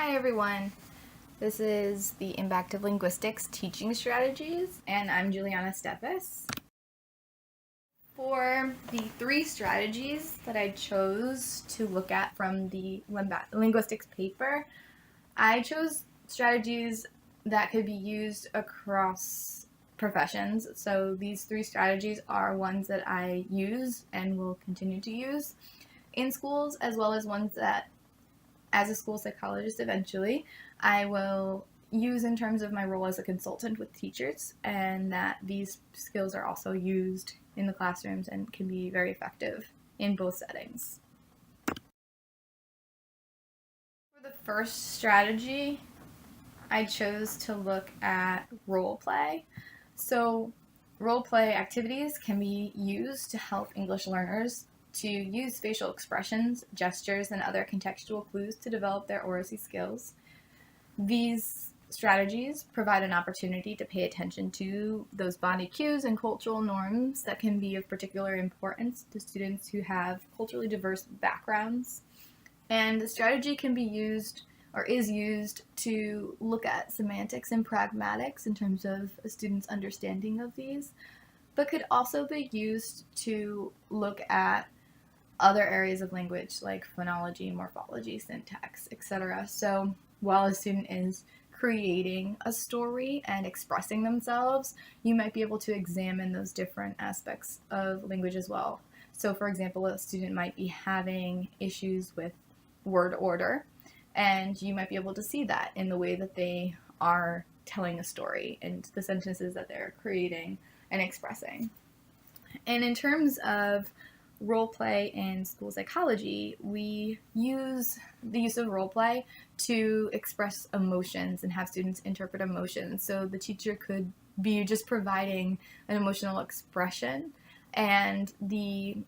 Hi everyone, this is the Impact of Linguistics Teaching Strategies, and I'm Juliana Steffes. For the three strategies that I chose to look at from the linguistics paper, I chose strategies that could be used across professions. So these three strategies are ones that I use and will continue to use in schools, as well as ones that as a school psychologist eventually, I will use in terms of my role as a consultant with teachers, and that these skills are also used in the classrooms and can be very effective in both settings. For the first strategy, I chose to look at role play. So role play activities can be used to help English learners to use facial expressions, gestures, and other contextual clues to develop their oracy skills. These strategies provide an opportunity to pay attention to those body cues and cultural norms that can be of particular importance to students who have culturally diverse backgrounds. And the strategy can be used or is used to look at semantics and pragmatics in terms of a student's understanding of these, but could also be used to look at other areas of language like phonology, morphology, syntax, etc. So while a student is creating a story and expressing themselves, you might be able to examine those different aspects of language as well. So for example, a student might be having issues with word order, and you might be able to see that in the way that they are telling a story and the sentences that they're creating and expressing. And in terms of role play in school psychology, we use the use of role play to express emotions and have students interpret emotions. So the teacher could be just providing an emotional expression, and the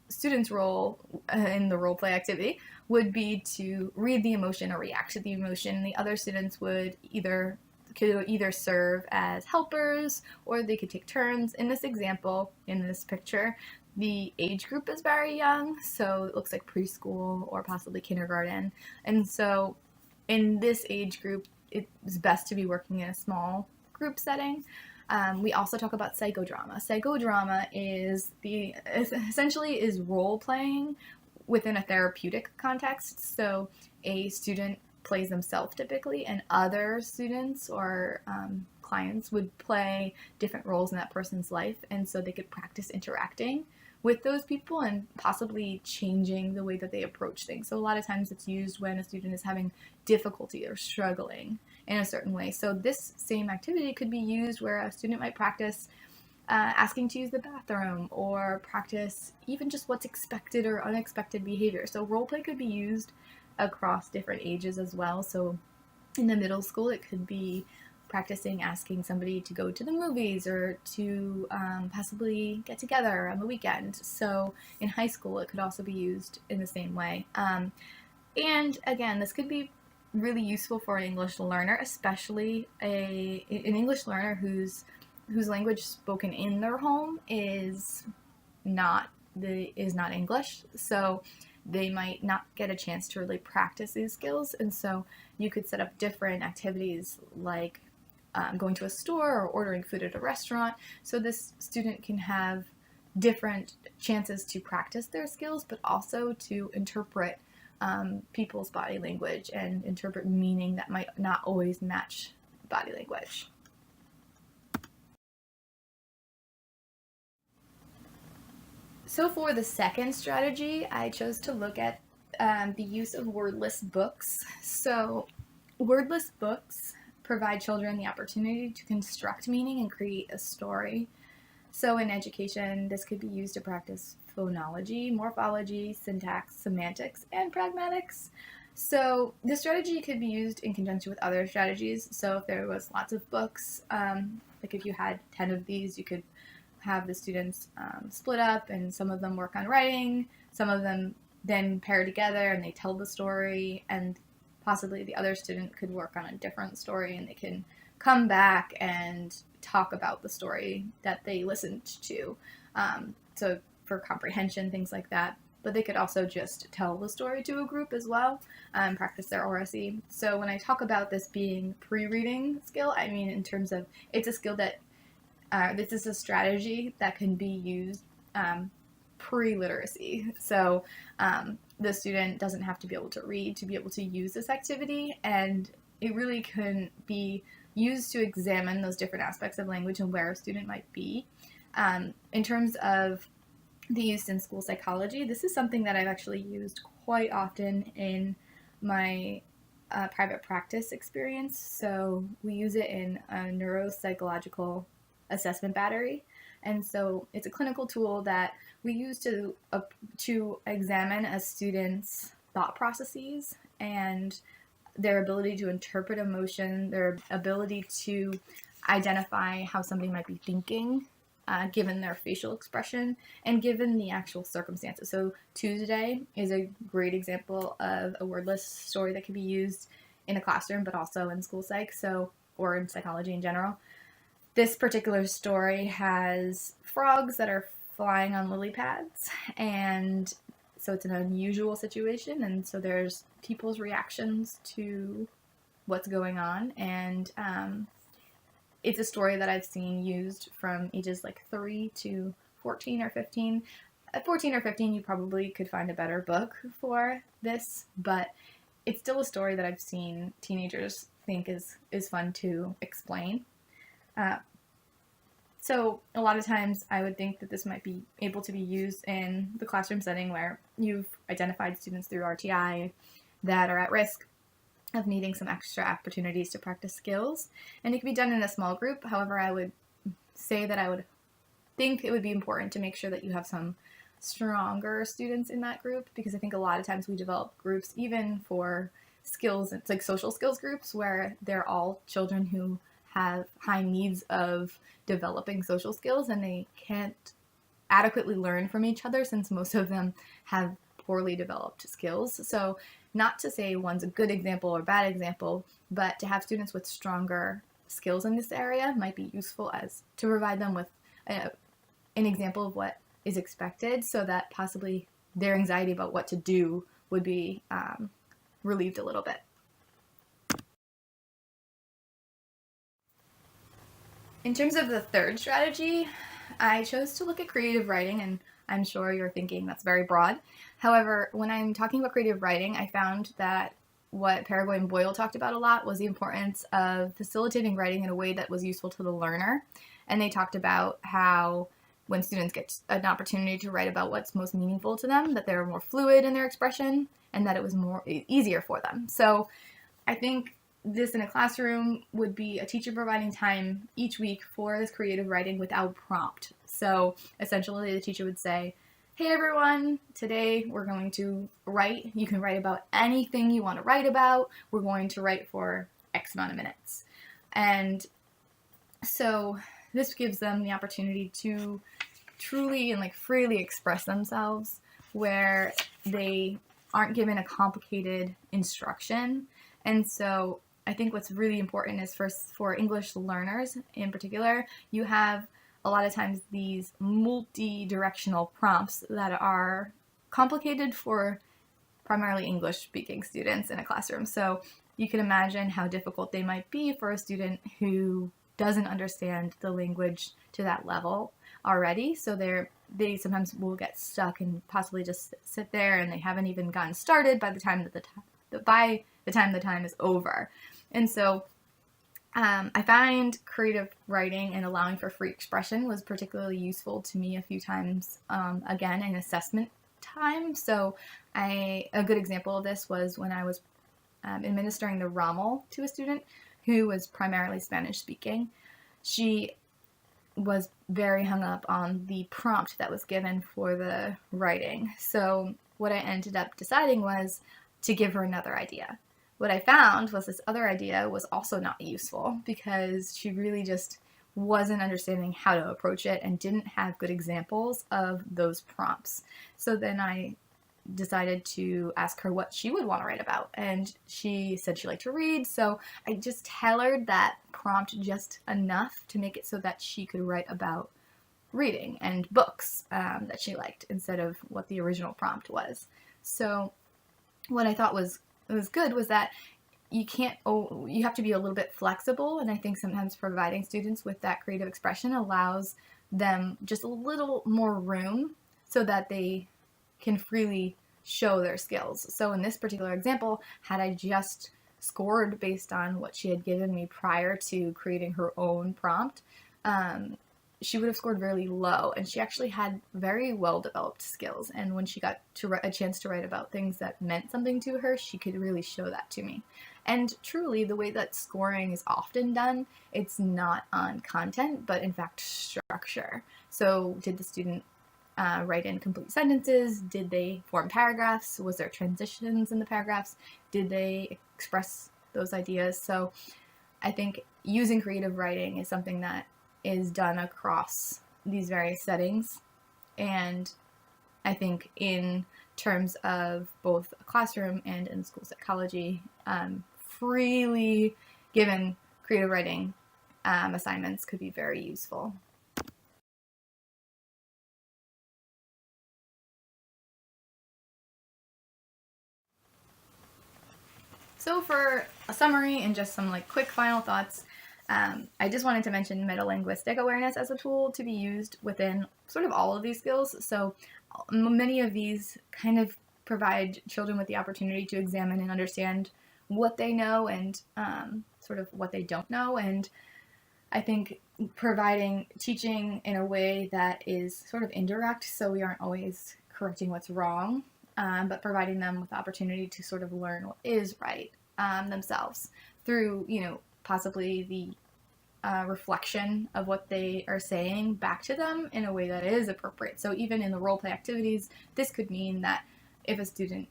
student's role in the role play activity would be to read the emotion or react to the emotion. The other students could either serve as helpers, or they could take turns. In this example, in this picture, the age group is very young, so it looks like preschool or possibly kindergarten. And so in this age group, it's best to be working in a small group setting. We also talk about psychodrama. Psychodrama essentially is role playing within a therapeutic context. So a student plays themselves typically, and other students or clients would play different roles in that person's life, and so they could practice interacting with those people and possibly changing the way that they approach things. So a lot of times it's used when a student is having difficulty or struggling in a certain way. So this same activity could be used where a student might practice asking to use the bathroom, or practice even just what's expected or unexpected behavior. So role play could be used across different ages as well. So in the middle school, it could be practicing asking somebody to go to the movies or to possibly get together on the weekend. So in high school, it could also be used in the same way. And again, this could be really useful for an English learner, especially an English learner whose language spoken in their home is not English. So they might not get a chance to really practice these skills. And so you could set up different activities like going to a store or ordering food at a restaurant, so this student can have different chances to practice their skills, but also to interpret people's body language and interpret meaning that might not always match body language. So for the second strategy, I chose to look at the use of wordless books. So wordless books provide children the opportunity to construct meaning and create a story. So in education, this could be used to practice phonology, morphology, syntax, semantics, and pragmatics. So this strategy could be used in conjunction with other strategies. So if there was lots of books, like if you had 10 of these, you could have the students split up, and some of them work on writing, some of them then pair together and they tell the story, and possibly the other student could work on a different story and they can come back and talk about the story that they listened to. So for comprehension, things like that. but they could also just tell the story to a group as well, practice their oracy. So when I talk about this being pre-reading skill, I mean in terms of it's a skill that this is a strategy that can be used pre-literacy. So the student doesn't have to be able to read to be able to use this activity, and it really can be used to examine those different aspects of language and where a student might be. In terms of the use in school psychology, this is something that I've actually used quite often in my private practice experience. So we use it in a neuropsychological assessment battery. And so it's a clinical tool that we use to examine a student's thought processes and their ability to interpret emotion, their ability to identify how somebody might be thinking, given their facial expression and given the actual circumstances. So Tuesday is a great example of a wordless story that can be used in a classroom, but also in school psych, or in psychology in general. This particular story has frogs that are flying on lily pads, and so it's an unusual situation, and so there's people's reactions to what's going on, and it's a story that I've seen used from ages like 3 to 14 or 15. At 14 or 15, you probably could find a better book for this, but it's still a story that I've seen teenagers think is fun to explain. So a lot of times I would think that this might be able to be used in the classroom setting where you've identified students through RTI that are at risk of needing some extra opportunities to practice skills. And it can be done in a small group. However, I would say that I would think it would be important to make sure that you have some stronger students in that group, because I think a lot of times we develop groups even for skills, it's like social skills groups where they're all children who have high needs of developing social skills and they can't adequately learn from each other since most of them have poorly developed skills. So not to say one's a good example or bad example, but to have students with stronger skills in this area might be useful as to provide them with an example of what is expected so that possibly their anxiety about what to do would be relieved a little bit. In terms of the third strategy, I chose to look at creative writing, and I'm sure you're thinking that's very broad. However, when I'm talking about creative writing, I found that what Paraguay and Boyle talked about a lot was the importance of facilitating writing in a way that was useful to the learner. And they talked about how when students get an opportunity to write about what's most meaningful to them, that they're more fluid in their expression and that it was easier for them. So I think this in a classroom would be a teacher providing time each week for this creative writing without prompt. So essentially the teacher would say, hey everyone, today we're going to write. You can write about anything you want to write about. We're going to write for X amount of minutes. And so this gives them the opportunity to truly and like freely express themselves where they aren't given a complicated instruction. And so I think what's really important is for English learners in particular, you have a lot of times these multi-directional prompts that are complicated for primarily English-speaking students in a classroom. So you can imagine how difficult they might be for a student who doesn't understand the language to that level already. So they sometimes will get stuck and possibly just sit there and they haven't even gotten started by the time the time is over. And so I find creative writing and allowing for free expression was particularly useful to me a few times, again, in assessment time. So a good example of this was when I was administering the Rommel to a student who was primarily Spanish speaking. She was very hung up on the prompt that was given for the writing. So what I ended up deciding was to give her another idea. What I found was this other idea was also not useful because she really just wasn't understanding how to approach it and didn't have good examples of those prompts. So then I decided to ask her what she would want to write about, and she said she liked to read, so I just tailored that prompt just enough to make it so that she could write about reading and books that she liked instead of what the original prompt was. So what I thought was good was that you have to be a little bit flexible, and I think sometimes providing students with that creative expression allows them just a little more room so that they can freely show their skills. So in this particular example, had I just scored based on what she had given me prior to creating her own prompt, she would have scored really low, and she actually had very well developed skills, and when she got to a chance to write about things that meant something to her, she could really show that to me. And truly, the way that scoring is often done, it's not on content, but in fact structure. So did the student write in complete sentences? Did they form paragraphs? Was there transitions in the paragraphs? Did they express those ideas? So I think using creative writing is something that is done across these various settings, and I think in terms of both a classroom and in school psychology, freely given creative writing assignments could be very useful. So for a summary and just some quick final thoughts, I just wanted to mention metalinguistic awareness as a tool to be used within sort of all of these skills. So many of these kind of provide children with the opportunity to examine and understand what they know and sort of what they don't know. And I think teaching in a way that is sort of indirect, so we aren't always correcting what's wrong, but providing them with the opportunity to sort of learn what is right themselves through, possibly the reflection of what they are saying back to them in a way that is appropriate. So even in the role play activities, this could mean that if a student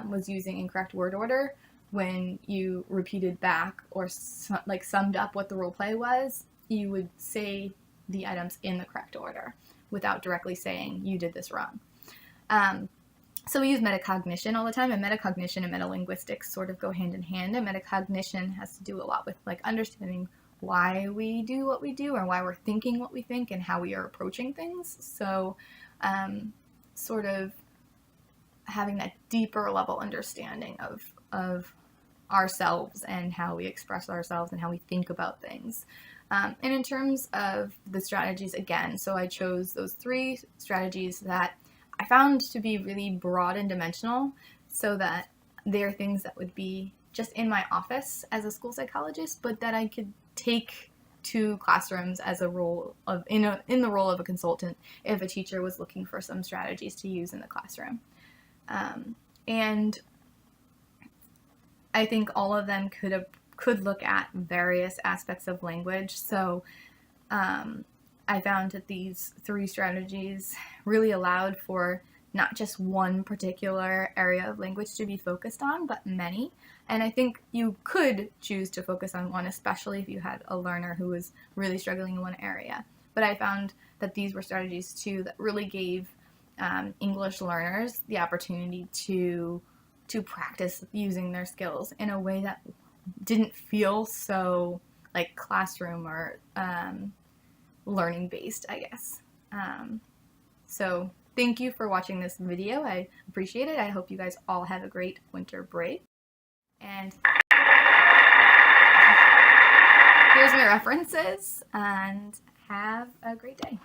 was using incorrect word order, when you repeated back or summed up what the role play was, you would say the items in the correct order without directly saying you did this wrong. So we use metacognition all the time, and metacognition and metalinguistics sort of go hand in hand. And metacognition has to do a lot with understanding why we do what we do, or why we're thinking what we think, and how we are approaching things. So sort of having that deeper level understanding of ourselves and how we express ourselves and how we think about things. And in terms of the strategies, again, so I chose those 3 strategies that I found to be really broad and dimensional, so that they're things that would be just in my office as a school psychologist, but that I could take to classrooms as a role of in the role of a consultant if a teacher was looking for some strategies to use in the classroom. And I think all of them could look at various aspects of language. So I found that these 3 strategies really allowed for not just one particular area of language to be focused on, but many. And I think you could choose to focus on one, especially if you had a learner who was really struggling in one area. But I found that these were strategies too that really gave English learners the opportunity to practice using their skills in a way that didn't feel so classroom or learning based, I guess. So thank you for watching this video. I appreciate it. I hope you guys all have a great winter break. And here's my references, and have a great day.